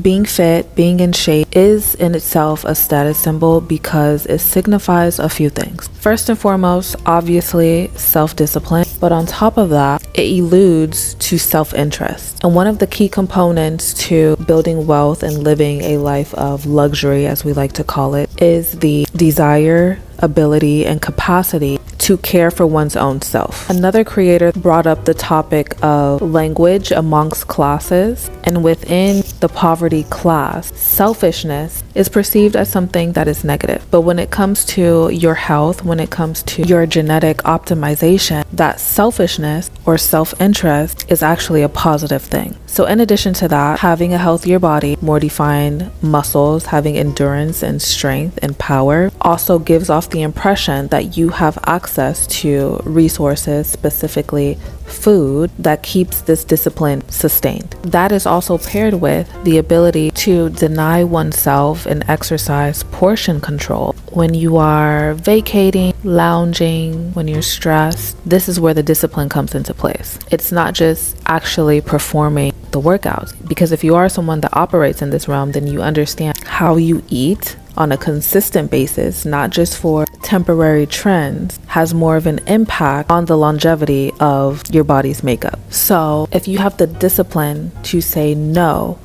Being fit, being in shape is in itself a status symbol because it signifies a few things. First and foremost, obviously, self-discipline, but on top of that, it alludes to self-interest. And one of the key components to building wealth and living a life of luxury, as we like to call it, is the desire, ability, and capacity to care for one's own self. Another creator brought up the topic of language amongst classes, and within the poverty class, selfishness is perceived as something that is negative. But when it comes to your health, when it comes to your genetic optimization, that selfishness or self-interest is actually a positive thing. So in addition to that, having a healthier body, more defined muscles, having endurance and strength and power also gives off the impression that you have access to resources, specifically food, that keeps this discipline sustained. That is also paired with the ability to deny oneself and exercise portion control. When you are vacating, lounging, when you're stressed, this is where the discipline comes into place. It's not just actually performing the workouts, because if you are someone that operates in this realm, then you understand how you eat on a consistent basis, not just for temporary trends, has more of an impact on the longevity of your body's makeup. So if you have the discipline to say no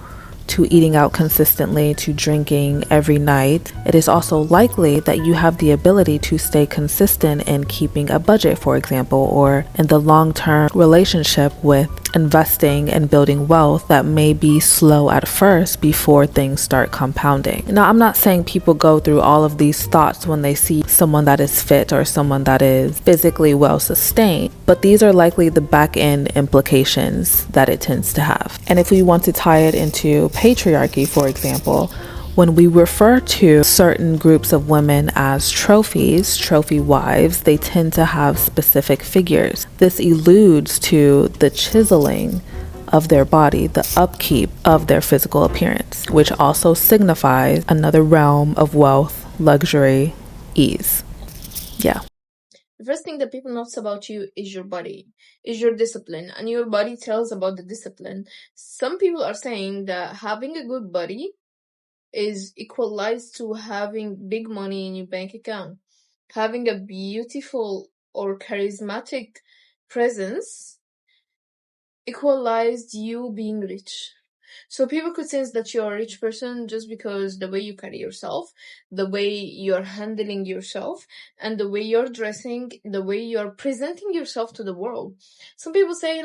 to eating out consistently, to drinking every night, it is also likely that you have the ability to stay consistent in keeping a budget, for example, or in the long-term relationship with investing and building wealth that may be slow at first before things start compounding. Now, I'm not saying people go through all of these thoughts when they see someone that is fit or someone that is physically well sustained, but these are likely the back end implications that it tends to have. And if we want to tie it into patriarchy, for example, when we refer to certain groups of women as trophies, trophy wives, they tend to have specific figures. This alludes to the chiseling of their body, the upkeep of their physical appearance, which also signifies another realm of wealth, luxury, ease. Yeah. The first thing that people notice about you is your body, is your discipline, and your body tells about the discipline. Some people are saying that having a good body is equalized to having big money in your bank account. Having a beautiful or charismatic presence equalized you being rich. So people could sense that you're a rich person just because the way you carry yourself, the way you're handling yourself, and the way you're dressing, the way you're presenting yourself to the world. Some people say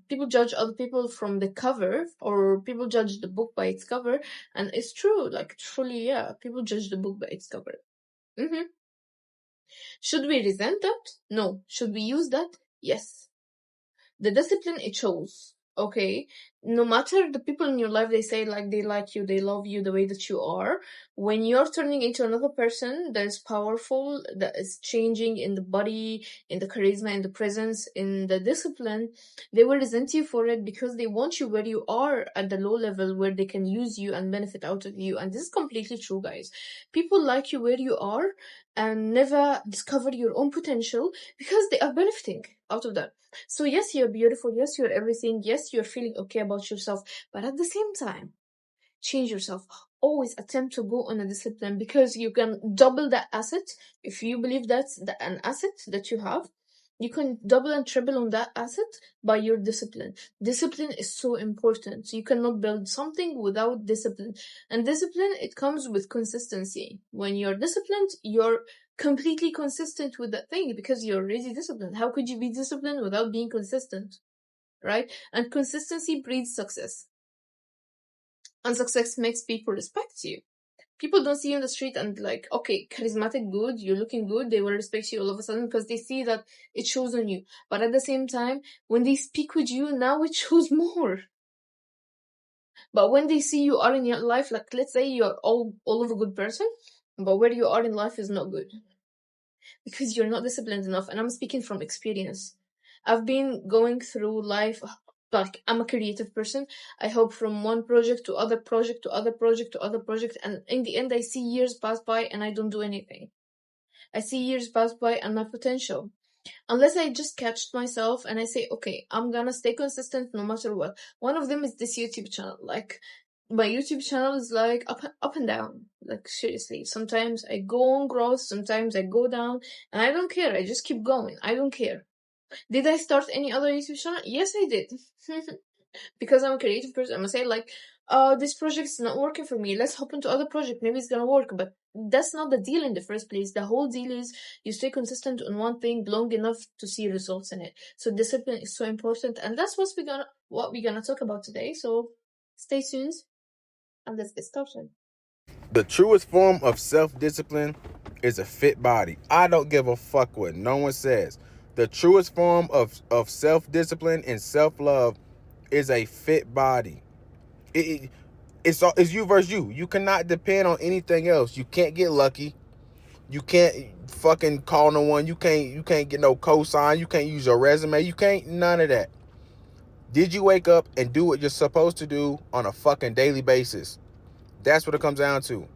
people judge other people from the cover, or people judge the book by its cover, and it's true, truly, yeah, people judge the book by its cover. Should we resent that? No. Should we use that? Yes. The discipline it shows, okay? No matter the people in your life, they say they like you, they love you the way that you are. When you're turning into another person that is powerful, that is changing in the body, in the charisma, in the presence, in the discipline, they will resent you for it because they want you where you are at the low level where they can use you and benefit out of you. And this is completely true, guys. People like you where you are and never discover your own potential because they are benefiting out of that. So yes, you're beautiful. Yes, you're everything. Yes, you're feeling okay about yourself. But at the same time, change yourself. Always attempt to go on a discipline because you can double that asset. If you believe that's an asset that you have, you can double and triple on that asset by your discipline. Discipline is so important. You cannot build something without discipline. And discipline, it comes with consistency. When you're disciplined, you're completely consistent with that thing because you're already disciplined. How could you be disciplined without being consistent? Right? And consistency breeds success. And success makes people respect you. People don't see you in the street and okay, charismatic, good, you're looking good, they will respect you all of a sudden because they see that it shows on you. But at the same time, when they speak with you, now it shows more. But when they see you are in your life, let's say you're all of a good person, but where you are in life is not good. Because you're not disciplined enough. And I'm speaking from experience. I've been going through life, I'm a creative person. I hope from one project to other project to other project to other project. And in the end, I see years pass by and I don't do anything. I see years pass by and my potential. Unless I just catch myself and I say, okay, I'm gonna stay consistent no matter what. One of them is this YouTube channel. my YouTube channel is like up and down. Like seriously, sometimes I go on growth, sometimes I go down, and I don't care. I just keep going. I don't care. Did I start any other YouTube channel? Yes, I did. Because I'm a creative person. I'm gonna say like, this project's not working for me. Let's hop into other project. Maybe it's gonna work. But that's not the deal in the first place. The whole deal is you stay consistent on one thing long enough to see results in it. So discipline is so important, and that's what we're gonna talk about today. So stay tuned and let's get started. The truest form of self-discipline is a fit body. I don't give a fuck what no one says. The truest form of self-discipline and self-love is a fit body. It's you versus you. You cannot depend on anything else. You can't get lucky. You can't fucking call no one. You can't get no cosign. You can't use your resume. You can't none of that. Did you wake up and do what you're supposed to do on a fucking daily basis? That's what it comes down to.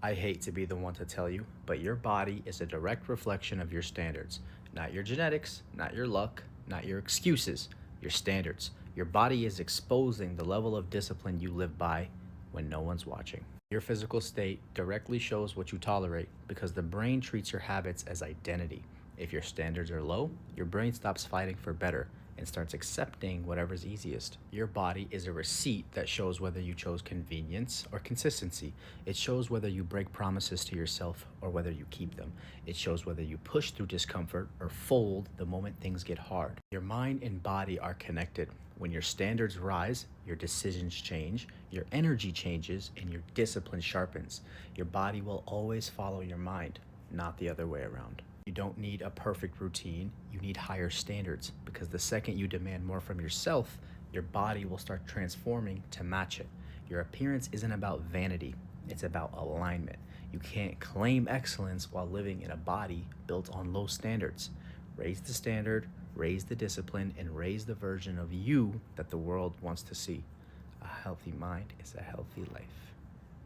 I hate to be the one to tell you, but your body is a direct reflection of your standards. Not your genetics, not your luck, not your excuses, your standards. Your body is exposing the level of discipline you live by when no one's watching. Your physical state directly shows what you tolerate because the brain treats your habits as identity. If your standards are low, your brain stops fighting for better and starts accepting whatever's easiest. Your body is a receipt that shows whether you chose convenience or consistency. It shows whether you break promises to yourself or whether you keep them. It shows whether you push through discomfort or fold the moment things get hard. Your mind and body are connected. When your standards rise, your decisions change, your energy changes, and your discipline sharpens. Your body will always follow your mind, not the other way around. You don't need a perfect routine, you need higher standards, because the second you demand more from yourself, your body will start transforming to match it. Your appearance isn't about vanity, it's about alignment. You can't claim excellence while living in a body built on low standards. Raise the standard, raise the discipline, and raise the version of you that the world wants to see. A healthy mind is a healthy life.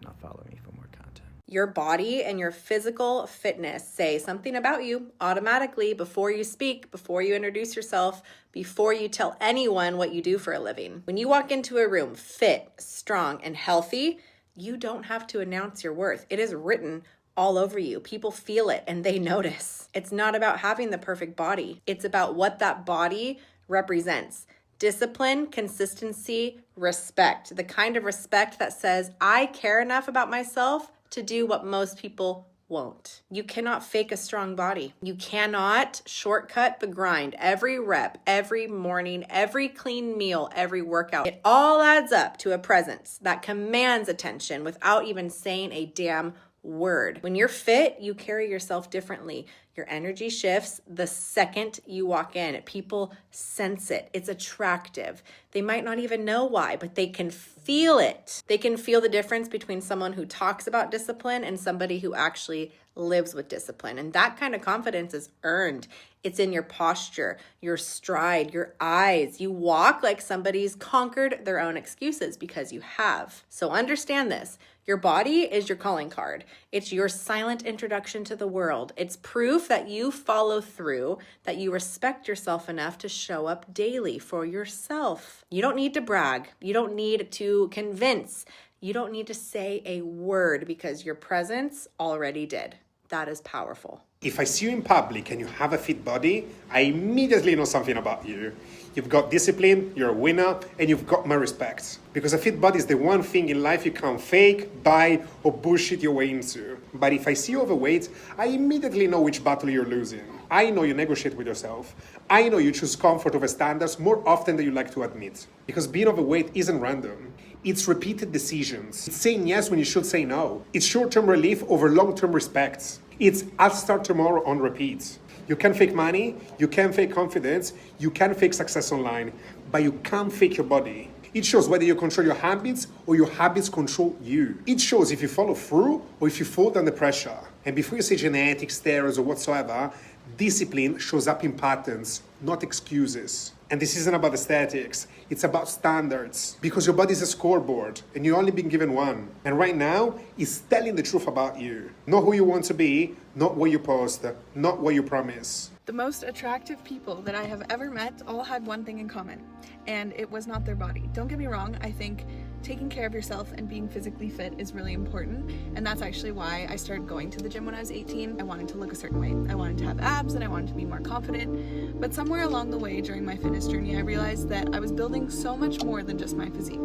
Now follow me for more content. Your body and your physical fitness say something about you automatically before you speak, before you introduce yourself, before you tell anyone what you do for a living. When you walk into a room fit, strong, and healthy, you don't have to announce your worth. It is written all over you. People feel it and they notice. It's not about having the perfect body. It's about what that body represents. Discipline, consistency, respect. The kind of respect that says, I care enough about myself to do what most people won't. You cannot fake a strong body. You cannot shortcut the grind. Every rep, every morning, every clean meal, every workout, it all adds up to a presence that commands attention without even saying a damn word. When you're fit, you carry yourself differently. Your energy shifts the second you walk in. People sense it. It's attractive. They might not even know why, but they can feel it. They can feel the difference between someone who talks about discipline and somebody who actually lives with discipline. And that kind of confidence is earned. It's in your posture, your stride, your eyes. You walk like somebody's conquered their own excuses because you have. So understand this. Your body is your calling card. It's your silent introduction to the world. It's proof that you follow through, that you respect yourself enough to show up daily for yourself. You don't need to brag. You don't need to convince. You don't need to say a word because your presence already did. That is powerful. If I see you in public and you have a fit body, I immediately know something about you. You've got discipline, you're a winner, and you've got my respect. Because a fit body is the one thing in life you can't fake, buy, or bullshit your way into. But if I see you overweight, I immediately know which battle you're losing. I know you negotiate with yourself. I know you choose comfort over standards more often than you like to admit. Because being overweight isn't random. It's repeated decisions. It's saying yes when you should say no. It's short-term relief over long-term respect. It's I'll start tomorrow on repeat. You can fake money, you can fake confidence, you can fake success online, but you can't fake your body. It shows whether you control your habits or your habits control you. It shows if you follow through or if you fall under pressure. And before you say genetics, steroids, or whatsoever, discipline shows up in patterns, not excuses. And this isn't about aesthetics, it's about standards. Because your body is a scoreboard, and you've only been given one. And right now, it's telling the truth about you. Not who you want to be, not what you post, not what you promise. The most attractive people that I have ever met all had one thing in common, and it was not their body. Don't get me wrong, I think taking care of yourself and being physically fit is really important, and that's actually why I started going to the gym when I was 18. I wanted to look a certain way. I wanted to have abs and I wanted to be more confident, but somewhere along the way during my fitness journey, I realized that I was building so much more than just my physique.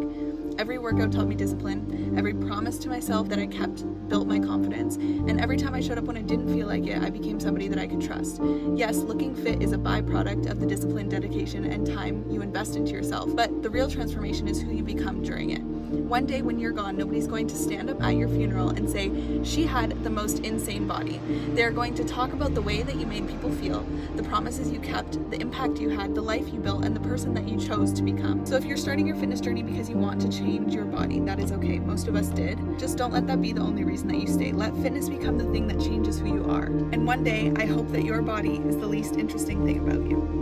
Every workout taught me discipline, every promise to myself that I kept built my confidence, and every time I showed up when I didn't feel like it, I became somebody that I could trust. Yes, looking fit is a byproduct of the discipline, dedication, and time you invest into yourself, but the real transformation is who you become during it. One day when you're gone, nobody's going to stand up at your funeral and say, she had the most insane body. They're going to talk about the way that you made people feel, the promises you kept, the impact you had, the life you built, and the person that you chose to become. So if you're starting your fitness journey because you want to change your body, that is okay. Most of us did. Just don't let that be the only reason that you stay. Let fitness become the thing that changes who you are. And one day, I hope that your body is the least interesting thing about you.